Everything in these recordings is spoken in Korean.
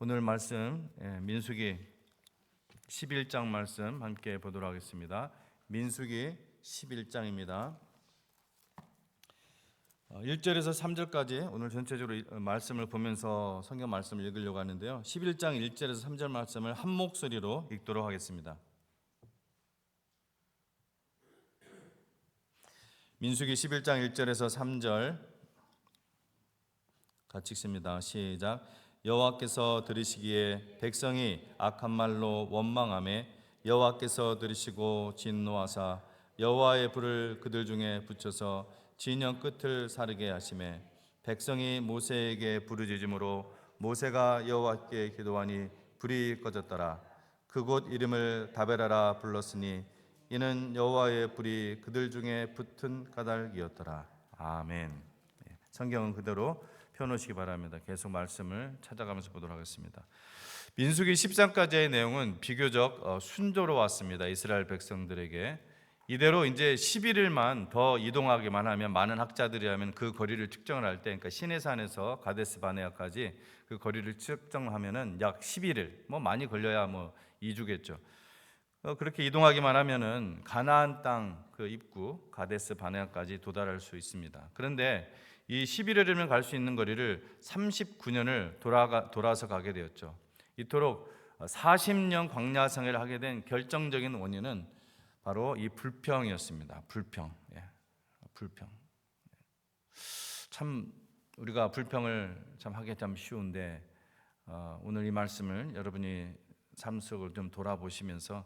오늘 말씀 민수기 11장 말씀 함께 보도록 하겠습니다. 민수기 11장입니다. 1절에서 3절까지 오늘 전체적으로 말씀을 보면서 성경 말씀을 읽으려고 하는데요. 11장 1절에서 3절 말씀을 한 목소리로 읽도록 하겠습니다. 민수기 11장 1절에서 3절 같이 읽습니다. 시작. 여호와께서 들으시기에 백성이 악한 말로 원망하매 여호와께서 들으시고 진노하사 여호와의 불을 그들 중에 붙여서 진영 끝을 사르게 하시매 백성이 모세에게 부르짖음으로 모세가 여호와께 기도하니 불이 꺼졌더라. 그곳 이름을 다베라라 불렀으니 이는 여호와의 불이 그들 중에 붙은 까닭이었더라. 아멘. 성경은 그대로 펴놓으시기 바랍니다. 계속 말씀을 찾아가면서 보도록 하겠습니다. 민수기 10장까지의 내용은 비교적 순조로웠습니다. 이스라엘 백성들에게. 이대로 이제 11일만 더 이동하기만 하면 많은 학자들이 하면 그 거리를 측정을 할 때, 그러니까 시내산에서 가데스 바네아까지 그 거리를 측정하면은 약 11일, 많이 걸려야 2주겠죠. 그렇게 이동하기만 하면은 가나안 땅 그 입구 가데스 바네아까지 도달할 수 있습니다. 그런데 이 11일이면 갈 수 있는 거리를 39년을 돌아서 가게 되었죠. 이토록 40년 광야 생활을 하게 된 결정적인 원인은 바로 이 불평이었습니다. 불평. 참 우리가 불평을 참 하기 참 쉬운데 오늘 이 말씀을 여러분이 삶 속을 좀 돌아보시면서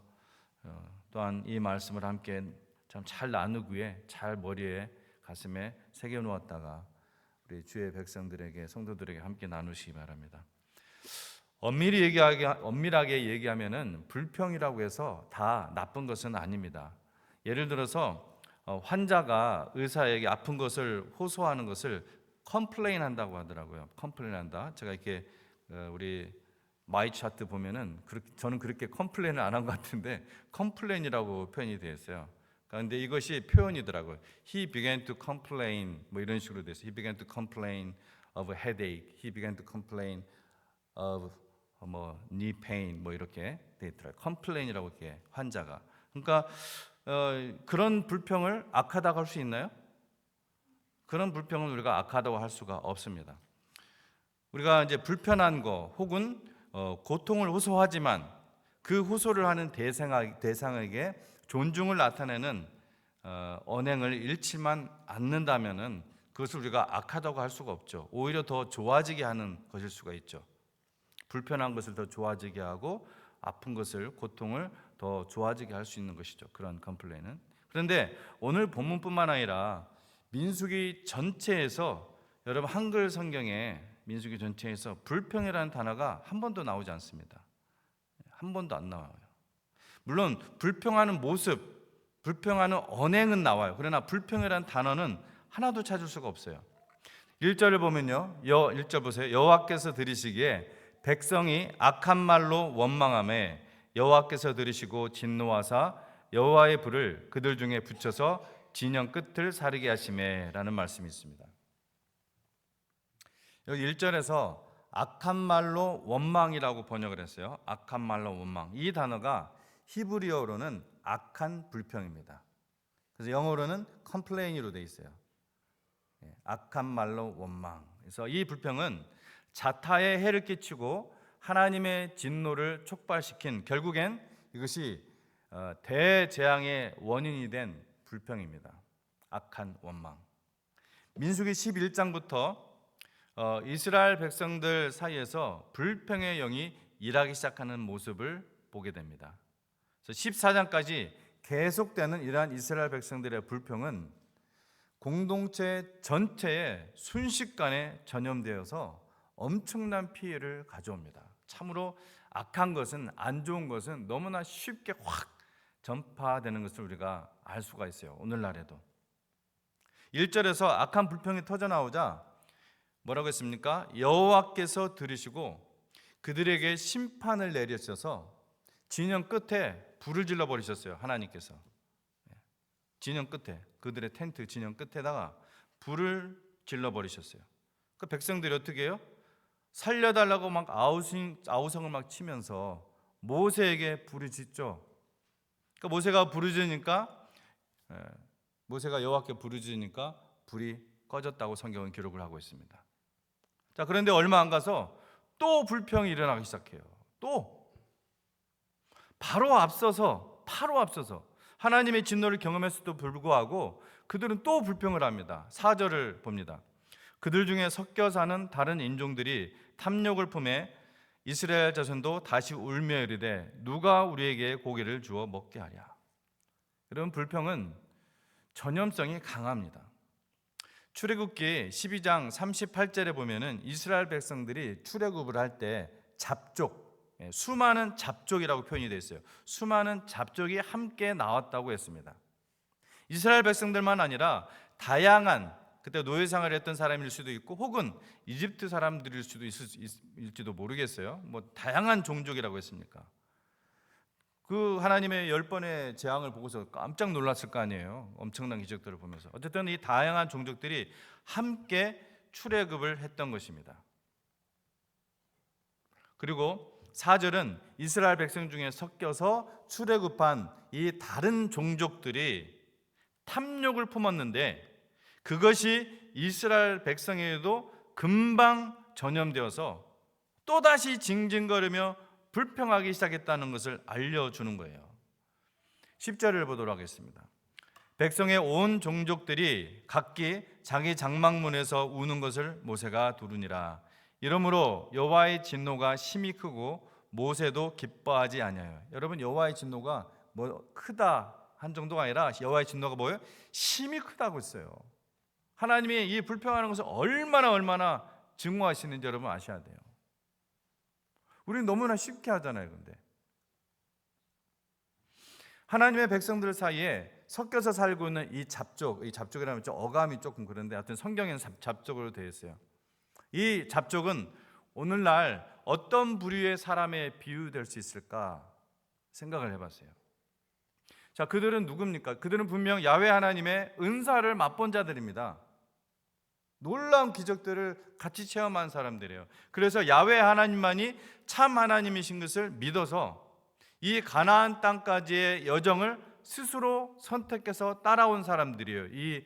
또한 이 말씀을 함께 참 잘 나누기 위해 잘 머리에 가슴에 새겨 놓았다가 우리 주의 백성들에게 성도들에게 함께 나누시기 바랍니다. 엄밀하게 얘기하면은 불평이라고 해서 다 나쁜 것은 아닙니다. 예를 들어서 환자가 의사에게 아픈 것을 호소하는 것을 컴플레인 한다고 하더라고요. 컴플레인 한다. 제가 이렇게 우리 마이 차트 보면은 저는 그렇게 컴플레인을 안 한 것 같은데 컴플레인이라고 표현이 되어 있어요. 그런데 이것이 표현이더라고요. He began to complain 이런 식으로 돼서 He began to complain of a headache. He began to complain of knee pain 이렇게 돼 있더라고요. complain이라고 이렇게 환자가. 그러니까 그런 불평을 악하다고 할 수 있나요? 그런 불평을 우리가 악하다고 할 수가 없습니다. 우리가 이제 불편한 거 혹은 고통을 호소하지만 그 호소를 하는 대상에게 존중을 나타내는 언행을 잃지만 않는다면은 그것을 우리가 악하다고 할 수가 없죠. 오히려 더 좋아지게 하는 것일 수가 있죠. 불편한 것을 더 좋아지게 하고 아픈 것을 고통을 더 좋아지게 할 수 있는 것이죠. 그런 컴플레인은. 그런데 오늘 본문뿐만 아니라 민수기 전체에서 여러분 한글 성경에 민수기 전체에서 불평이라는 단어가 한 번도 나오지 않습니다. 한 번도 안 나와요. 물론 불평하는 모습, 불평하는 언행은 나와요. 그러나 불평이라는 단어는 하나도 찾을 수가 없어요. 1절을 보면요. 1절 보세요. 여호와께서 들으시기에 백성이 악한 말로 원망하매 여호와께서 들으시고 진노하사 여호와의 불을 그들 중에 붙여서 진영 끝을 사르게 하시매라는 말씀이 있습니다. 여기 1절에서 악한 말로 원망이라고 번역을 했어요. 악한 말로 원망. 이 단어가 히브리어로는 악한 불평입니다. 그래서 영어로는 complain으로 돼 있어요. 악한 말로 원망. 그래서 이 불평은 자타에 해를 끼치고 하나님의 진노를 촉발시킨 결국엔 이것이 대재앙의 원인이 된 불평입니다. 악한 원망. 민수기 11장부터 이스라엘 백성들 사이에서 불평의 영이 일하기 시작하는 모습을 보게 됩니다. 14장까지 계속되는 이러한 이스라엘 백성들의 불평은 공동체 전체에 순식간에 전염되어서 엄청난 피해를 가져옵니다. 참으로 악한 것은, 안 좋은 것은 너무나 쉽게 확 전파되는 것을 우리가 알 수가 있어요. 오늘날에도 1절에서 악한 불평이 터져나오자 뭐라고 했습니까? 여호와께서 들으시고 그들에게 심판을 내리셔서 진영 끝에 불을 질러 버리셨어요. 하나님께서 진영 끝에, 그들의 텐트 진영 끝에다가 불을 질러 버리셨어요. 그 백성들이 어떻게 해요? 살려달라고 막 아우성을 막 치면서 모세에게 부르짖죠. 그러니까 모세가 부르짖으니까 모세가 여호와께 부르짖으니까 불이 꺼졌다고 성경은 기록을 하고 있습니다. 자, 그런데 얼마 안 가서 또 불평이 일어나기 시작해요. 또 바로 앞서서 하나님의 진노를 경험했음에도 불구하고 그들은 또 불평을 합니다. 4절을 봅니다. 그들 중에 섞여 사는 다른 인종들이 탐욕을 품에 이스라엘 자손도 다시 울며 이르되 누가 우리에게 고기를 주어 먹게 하랴. 이런 불평은 전염성이 강합니다. 출애굽기 12장 38절에 보면은 이스라엘 백성들이 출애굽을 할 때 잡족, 수많은 잡족이라고 표현이 되어 있어요. 수많은 잡족이 함께 나왔다고 했습니다. 이스라엘 백성들만 아니라 다양한 그때 노예 생활을 했던 사람일 수도 있고 혹은 이집트 사람들일 수도 있을지도 모르겠어요. 뭐 다양한 종족이라고 했습니까? 그 하나님의 10번의 재앙을 보고서 깜짝 놀랐을 거 아니에요. 엄청난 기적들을 보면서. 어쨌든 이 다양한 종족들이 함께 출애굽을 했던 것입니다. 그리고 4절은 이스라엘 백성 중에 섞여서 출애굽한 이 다른 종족들이 탐욕을 품었는데 그것이 이스라엘 백성에게도 금방 전염되어서 또다시 징징거리며 불평하기 시작했다는 것을 알려주는 거예요. 10절을 보도록 하겠습니다. 백성의 온 종족들이 각기 자기 장막문에서 우는 것을 모세가 두루니라. 이러므로 여호와의 진노가 심히 크고 모세도 기뻐하지 아니하여. 여러분, 여호와의 진노가 뭐 크다 한 정도가 아니라 여호와의 진노가 뭐예요? 심히 크다고 했어요. 하나님이 이 불평하는 것을 얼마나 증오하시는지 여러분 아셔야 돼요. 우리는 너무나 쉽게 하잖아요. 근데 하나님의 백성들 사이에 섞여서 살고 있는 이 잡족이라면 좀 어감이 조금 그런데 하여튼 성경에는 잡족으로 되어 있어요. 이 잡족은 오늘날 어떤 부류의 사람에 비유될 수 있을까 생각을 해봤어요. 자, 그들은 누굽니까? 그들은 분명 야훼 하나님의 은사를 맛본 자들입니다. 놀라운 기적들을 같이 체험한 사람들이에요. 그래서 야훼 하나님만이 참 하나님이신 것을 믿어서 이 가나안 땅까지의 여정을 스스로 선택해서 따라온 사람들이에요. 이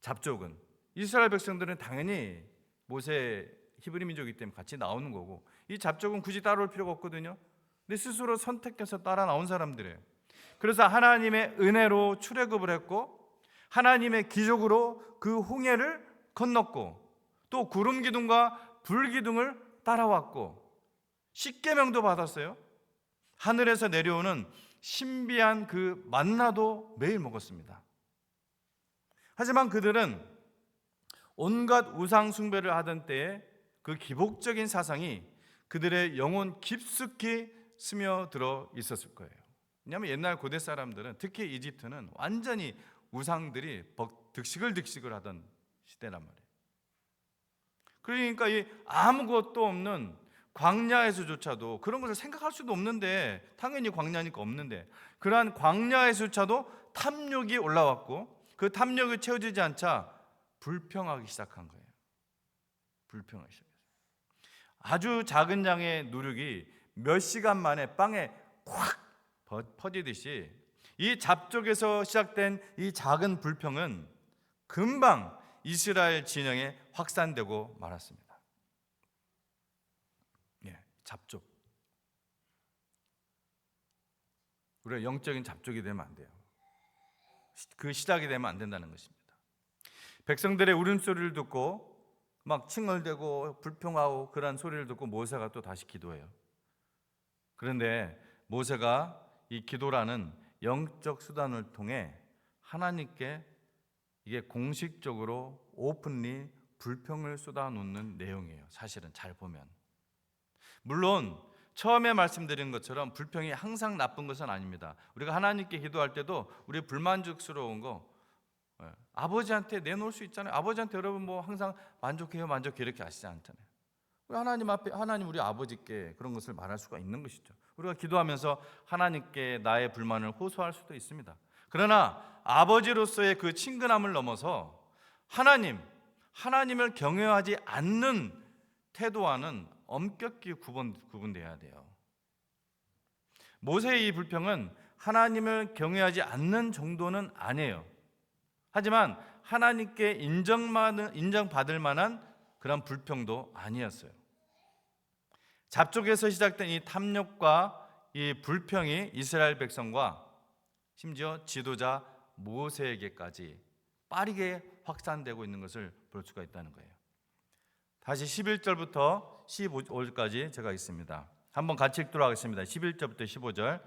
잡족은. 이스라엘 백성들은 당연히 모세 히브리 민족이기 때문에 같이 나오는 거고, 이 잡족은 굳이 따라올 필요가 없거든요. 근데 스스로 선택해서 따라 나온 사람들이에요. 그래서 하나님의 은혜로 출애굽을 했고 하나님의 기적으로 그 홍해를 건넜고 또 구름 기둥과 불 기둥을 따라왔고 십계명도 받았어요. 하늘에서 내려오는 신비한 그 만나도 매일 먹었습니다. 하지만 그들은 온갖 우상 숭배를 하던 때에 그 기복적인 사상이 그들의 영혼 깊숙이 스며들어 있었을 거예요. 왜냐하면 옛날 고대 사람들은, 특히 이집트는 완전히 우상들이 득식을 하던 시대란 말이에요. 그러니까 이 아무것도 없는 광야에서조차도 그런 것을 생각할 수도 없는데, 당연히 광야니까 없는데, 그러한 광야에서조차도 탐욕이 올라왔고 그 탐욕이 채워지지 않자 불평하기 시작한 거예요. 불평하기 시작했어요. 아주 작은 양의 누룩이 몇 시간 만에 빵에 확 퍼지듯이 이 잡족에서 시작된 이 작은 불평은 금방 이스라엘 진영에 확산되고 말았습니다. 잡족. 우리가 영적인 잡족이 되면 안 돼요. 그 시작이 되면 안 된다는 것입니다. 백성들의 울음소리를 듣고 막 칭얼대고 불평하고 그런 소리를 듣고 모세가 또 다시 기도해요. 그런데 모세가 이 기도라는 영적 수단을 통해 하나님께 이게 공식적으로 오픈리 불평을 쏟아놓는 내용이에요. 사실은 잘 보면. 물론 처음에 말씀드린 것처럼 불평이 항상 나쁜 것은 아닙니다. 우리가 하나님께 기도할 때도 우리 불만족스러운 거 아버지한테 내놓을 수 있잖아요. 아버지한테 여러분 뭐 항상 만족해요 이렇게 하시지 않잖아요. 하나님 앞에, 하나님 우리 아버지께 그런 것을 말할 수가 있는 것이죠. 우리가 기도하면서 하나님께 나의 불만을 호소할 수도 있습니다. 그러나 아버지로서의 그 친근함을 넘어서 하나님을 경외하지 않는 태도와는 엄격히 구분돼야 돼요. 모세의 이 불평은 하나님을 경외하지 않는 정도는 아니에요. 하지만 하나님께 인정받을 만한 그런 불평도 아니었어요. 잡족에서 시작된 이 탐욕과 이 불평이 이스라엘 백성과 심지어 지도자 모세에게까지 빠르게 확산되고 있는 것을 볼 수가 있다는 거예요. 다시 11절부터 15절까지 제가 있습니다. 한번 같이 읽도록 하겠습니다. 11절부터 15절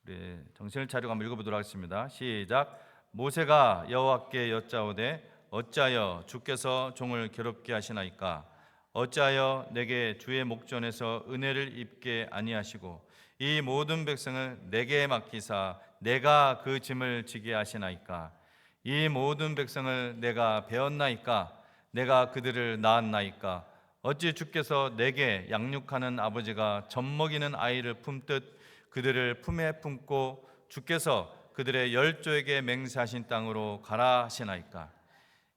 우리 정신을 차리고 한번 읽어보도록 하겠습니다. 시작. 모세가 여호와께 여짜오되 어찌하여 주께서 종을 괴롭게 하시나이까? 어찌하여 내게 주의 목전에서 은혜를 입게 아니하시고 이 모든 백성을 내게 맡기사 내가 그 짐을 지게 하시나이까? 이 모든 백성을 내가 배웠나이까? 내가 그들을 낳았나이까? 어찌 주께서 내게 양육하는 아버지가 젖먹이는 아이를 품듯 그들을 품에 품고 주께서 그들의 열조에게 맹세하신 땅으로 가라 하시나이까?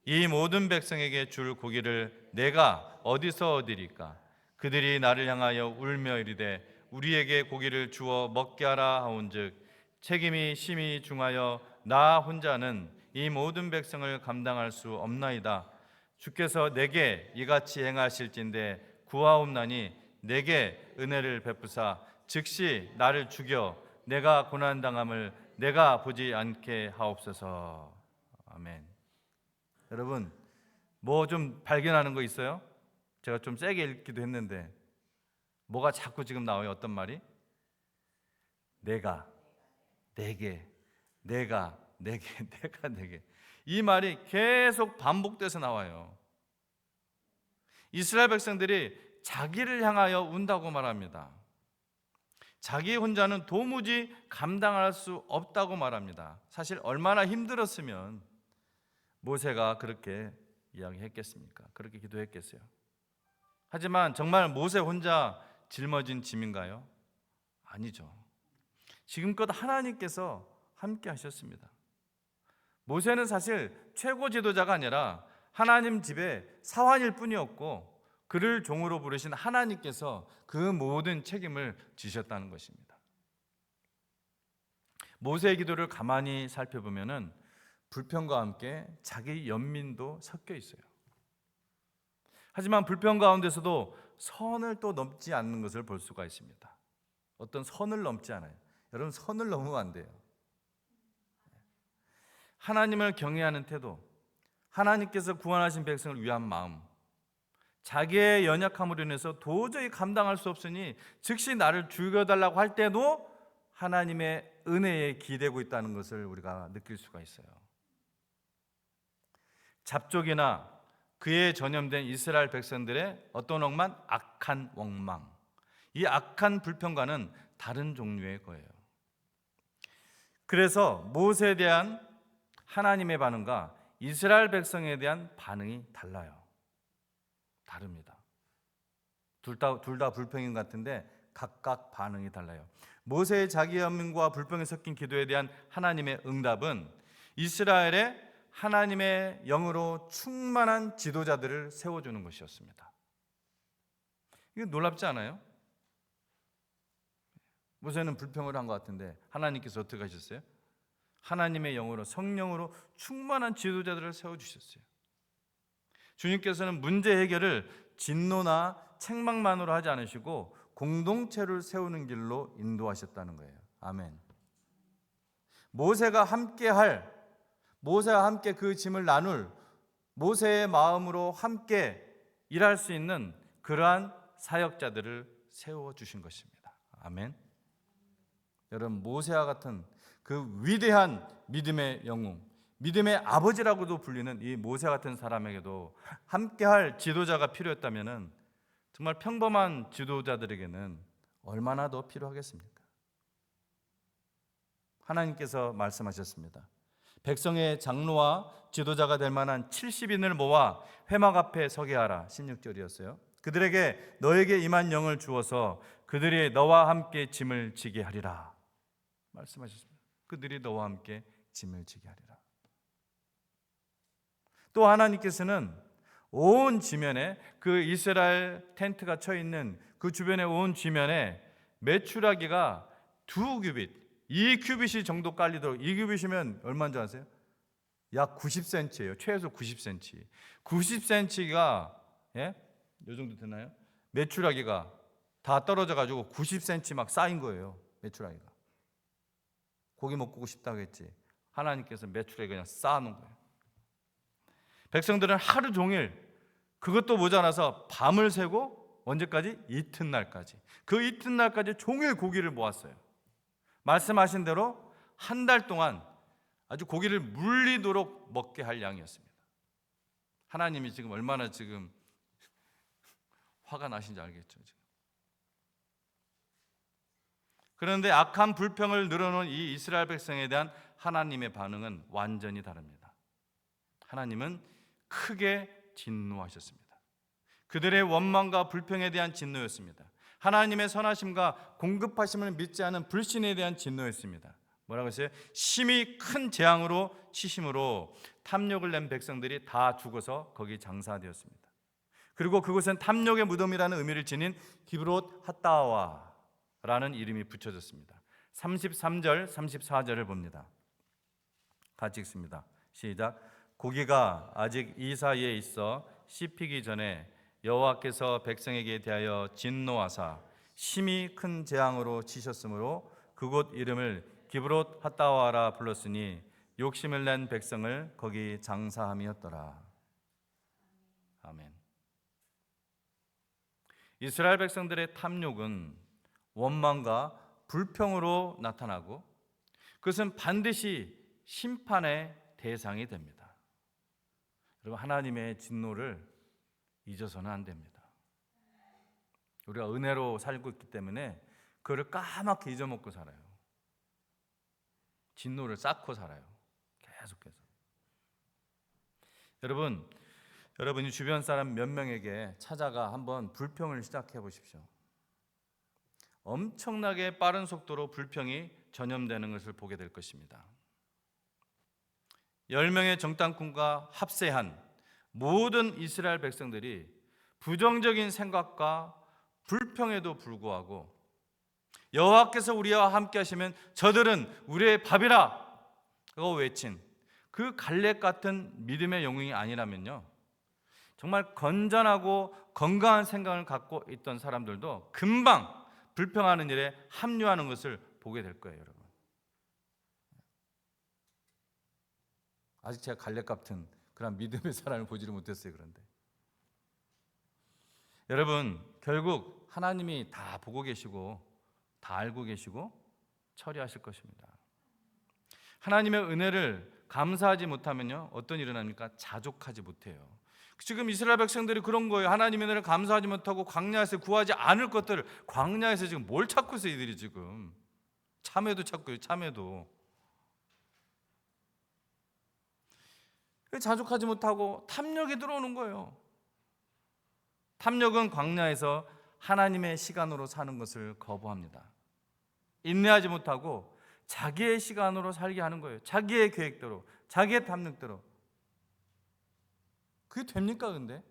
이 모든 백성에게 줄 고기를 내가 어디서 얻으리까? 그들이 나를 향하여 울며 이르되 우리에게 고기를 주어 먹게 하라 하온즉 책임이 심히 중하여 나 혼자는 이 모든 백성을 감당할 수 없나이다. 주께서 내게 이같이 행하실진대 구하옵나니 내게 은혜를 베푸사 즉시 나를 죽여 내가 고난당함을 내가 보지 않게 하옵소서. 아멘. 여러분 뭐 좀 발견하는 거 있어요? 제가 좀 세게 읽기도 했는데 뭐가 자꾸 지금 나와요? 어떤 말이? 내가, 내게, 내가, 내게, 내가, 내게. 이 말이 계속 반복돼서 나와요. 이스라엘 백성들이 자기를 향하여 운다고 말합니다. 자기 혼자는 도무지 감당할 수 없다고 말합니다. 사실 얼마나 힘들었으면 모세가 그렇게 이야기했겠습니까? 그렇게 기도했겠어요? 하지만 정말 모세 혼자 짊어진 짐인가요? 아니죠. 지금껏 하나님께서 함께 하셨습니다. 모세는 사실 최고 지도자가 아니라 하나님 집의 사환일 뿐이었고 그를 종으로 부르신 하나님께서 그 모든 책임을 지셨다는 것입니다. 모세의 기도를 가만히 살펴보면은 불평과 함께 자기 연민도 섞여 있어요. 하지만 불평 가운데서도 선을 또 넘지 않는 것을 볼 수가 있습니다. 어떤 선을 넘지 않아요. 여러분 선을 넘으면 안 돼요. 하나님을 경외하는 태도, 하나님께서 구원하신 백성을 위한 마음, 자기의 연약함으로 인해서 도저히 감당할 수 없으니 즉시 나를 죽여달라고 할 때도 하나님의 은혜에 기대고 있다는 것을 우리가 느낄 수가 있어요. 잡족이나 그에 전염된 이스라엘 백성들의 어떤 악한 원망, 이 악한 불평과는 다른 종류의 거예요. 그래서 모세에 대한 하나님의 반응과 이스라엘 백성에 대한 반응이 달라요. 다릅니다. 둘 다 불평인 것 같은데 각각 반응이 달라요. 모세의 자기 연민과 불평이 섞인 기도에 대한 하나님의 응답은 이스라엘의 하나님의 영으로 충만한 지도자들을 세워주는 것이었습니다. 이거 놀랍지 않아요? 모세는 불평을 한 것 같은데 하나님께서 어떻게 하셨어요? 하나님의 영으로 성령으로 충만한 지도자들을 세워주셨어요. 주님께서는 문제 해결을 진노나 책망만으로 하지 않으시고 공동체를 세우는 길로 인도하셨다는 거예요. 아멘. 모세가 함께 그 짐을 나눌 모세의 마음으로 함께 일할 수 있는 그러한 사역자들을 세워주신 것입니다. 아멘. 여러분 모세와 같은 그 위대한 믿음의 영웅, 믿음의 아버지라고도 불리는 이 모세 같은 사람에게도 함께할 지도자가 필요했다면 정말 평범한 지도자들에게는 얼마나 더 필요하겠습니까? 하나님께서 말씀하셨습니다. 백성의 장로와 지도자가 될 만한 70인을 모아 회막 앞에 서게 하라. 16절이었어요. 그들에게 너에게 임한 영을 주어서 그들이 너와 함께 짐을 지게 하리라 말씀하셨습니다. 그들이 너와 함께 짐을 지게 하리라. 또 하나님께서는 온 지면에 그 이스라엘 텐트가 쳐 있는 그 주변의 온 지면에 메추라기가 2규빗, 2규빗이 정도 깔리도록. 2규빗이면 얼마인 줄 아세요? 약 90cm예요. 최소 90cm. 90cm가 요 정도 되나요? 메추라기가 다 떨어져 가지고 90cm 막 쌓인 거예요. 메추라기가. 고기 먹고 싶다고 했지. 하나님께서 메추라기 그냥 쌓아놓은 거예요. 백성들은 하루 종일 그것도 모자라서 밤을 새고 언제까지? 이튿날까지. 그 이튿날까지 종일 고기를 모았어요. 말씀하신 대로 한 달 동안 아주 고기를 물리도록 먹게 할 양이었습니다. 하나님이 지금 얼마나 지금 화가 나신지 알겠죠, 지금. 그런데 악한 불평을 늘어놓은 이 이스라엘 백성에 대한 하나님의 반응은 완전히 다릅니다. 하나님은 크게 진노하셨습니다. 그들의 원망과 불평에 대한 진노였습니다. 하나님의 선하심과 공급하심을 믿지 않은 불신에 대한 진노였습니다. 뭐라고 했어요? 심히 큰 재앙으로 치심으로 탐욕을 낸 백성들이 다 죽어서 거기 장사되었습니다. 그리고 그곳은 탐욕의 무덤이라는 의미를 지닌 기브롯 핫다와라는 이름이 붙여졌습니다. 33절, 34절을 봅니다. 같이 읽습니다. 시작. 고기가 아직 이 사이에 있어 씹히기 전에 여호와께서 백성에게 대하여 진노하사 심히 큰 재앙으로 치셨으므로 그곳 이름을 기브롯 핫다와라 불렀으니 욕심을 낸 백성을 거기 장사함이었더라. 아멘. 이스라엘 백성들의 탐욕은 원망과 불평으로 나타나고 그것은 반드시 심판의 대상이 됩니다. 여러분, 하나님의 진노를 잊어서는 안 됩니다. 우리가 은혜로 살고 있기 때문에 그거를 까맣게 잊어먹고 살아요. 진노를 쌓고 살아요. 계속해서. 여러분이 주변 사람 몇 명에게 찾아가 한번 불평을 시작해 보십시오. 엄청나게 빠른 속도로 불평이 전염되는 것을 보게 될 것입니다. 10명의 정탐꾼과 합세한 모든 이스라엘 백성들이 부정적인 생각과 불평에도 불구하고 여호와께서 우리와 함께 하시면 저들은 우리의 밥이라 고 외친 그 갈렙 같은 믿음의 영웅이 아니라면요, 정말 건전하고 건강한 생각을 갖고 있던 사람들도 금방 불평하는 일에 합류하는 것을 보게 될 거예요. 여러분, 아직 제가 갈렙 같은 그런 믿음의 사람을 보지를 못했어요. 그런데 여러분, 결국 하나님이 다 보고 계시고 다 알고 계시고 처리하실 것입니다. 하나님의 은혜를 감사하지 못하면요, 어떤 일이 일어납니까? 자족하지 못해요. 지금 이스라엘 백성들이 그런 거예요. 하나님의 은혜를 감사하지 못하고 광야에서 구하지 않을 것들을, 광야에서 지금 뭘 찾고 있어요? 이들이 지금 참외도 찾고 있어요. 참외도. 자족하지 못하고 탐욕이 들어오는 거예요. 탐욕은 광야에서 하나님의 시간으로 사는 것을 거부합니다. 인내하지 못하고 자기의 시간으로 살게 하는 거예요. 자기의 계획대로, 자기의 탐욕대로. 그게 됩니까? 근데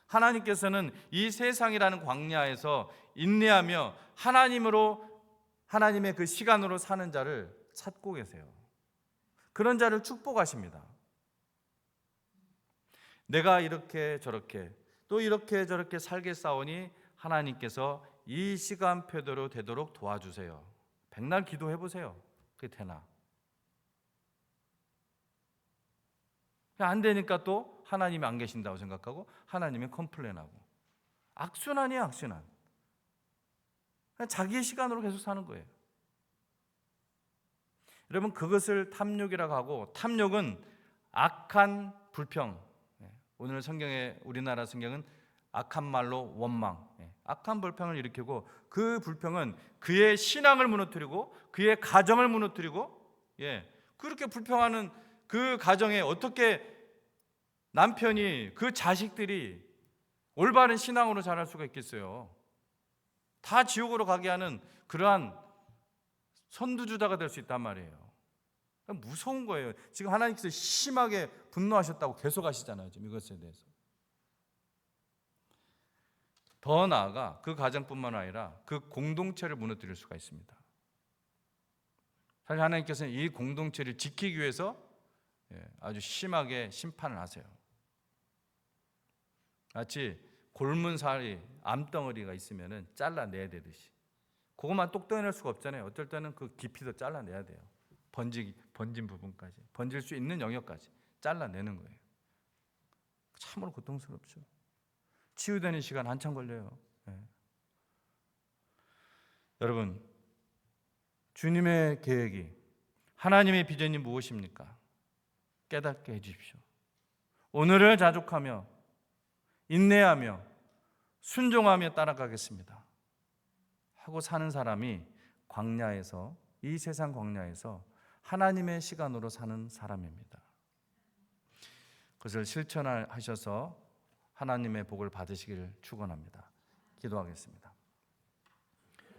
하나님께서는 이 세상이라는 광야에서 인내하며 하나님의 그 시간으로 사는 자를 찾고 계세요. 그런 자를 축복하십니다. 내가 이렇게 저렇게 또 이렇게 저렇게 살겠사오니 하나님께서 이 시간표대로 되도록 도와주세요. 백날 기도해 보세요. 그게 되나? 안 되니까 또 하나님이 안 계신다고 생각하고 하나님이 컴플레인하고, 악순환이에요. 악순환. 그냥 자기의 시간으로 계속 사는 거예요. 여러분, 그것을 탐욕이라고 하고, 탐욕은 악한 불평. 오늘 성경에, 우리나라 성경은 악한 말로 원망, 악한 불평을 일으키고, 그 불평은 그의 신앙을 무너뜨리고 그의 가정을 무너뜨리고, 그렇게 불평하는 그 가정에 어떻게 남편이, 그 자식들이 올바른 신앙으로 자랄 수가 있겠어요? 다 지옥으로 가게 하는 그러한 선두주자가 될 수 있단 말이에요. 무서운 거예요. 지금 하나님께서 심하게 분노하셨다고 계속 하시잖아요. 지금 이것에 대해서. 더 나아가 그 가정뿐만 아니라 그 공동체를 무너뜨릴 수가 있습니다. 사실 하나님께서는 이 공동체를 지키기 위해서 아주 심하게 심판을 하세요. 마치 골문 살이 암덩어리가 있으면 잘라내야 되듯이. 그것만 똑 떼어낼 수가 없잖아요. 어떨 때는 그 깊이도 잘라내야 돼요. 번진 부분까지, 번질 수 있는 영역까지 잘라내는 거예요. 참으로 고통스럽죠. 치유되는 시간 한참 걸려요. 여러분, 주님의 계획이, 하나님의 비전이 무엇입니까? 깨닫게 해주십시오. 오늘을 자족하며 인내하며 순종하며 따라가겠습니다 하고 사는 사람이 광야에서, 이 세상 광야에서 하나님의 시간으로 사는 사람입니다. 그것을 실천하셔서 하나님의 복을 받으시기를 축원합니다. 기도하겠습니다.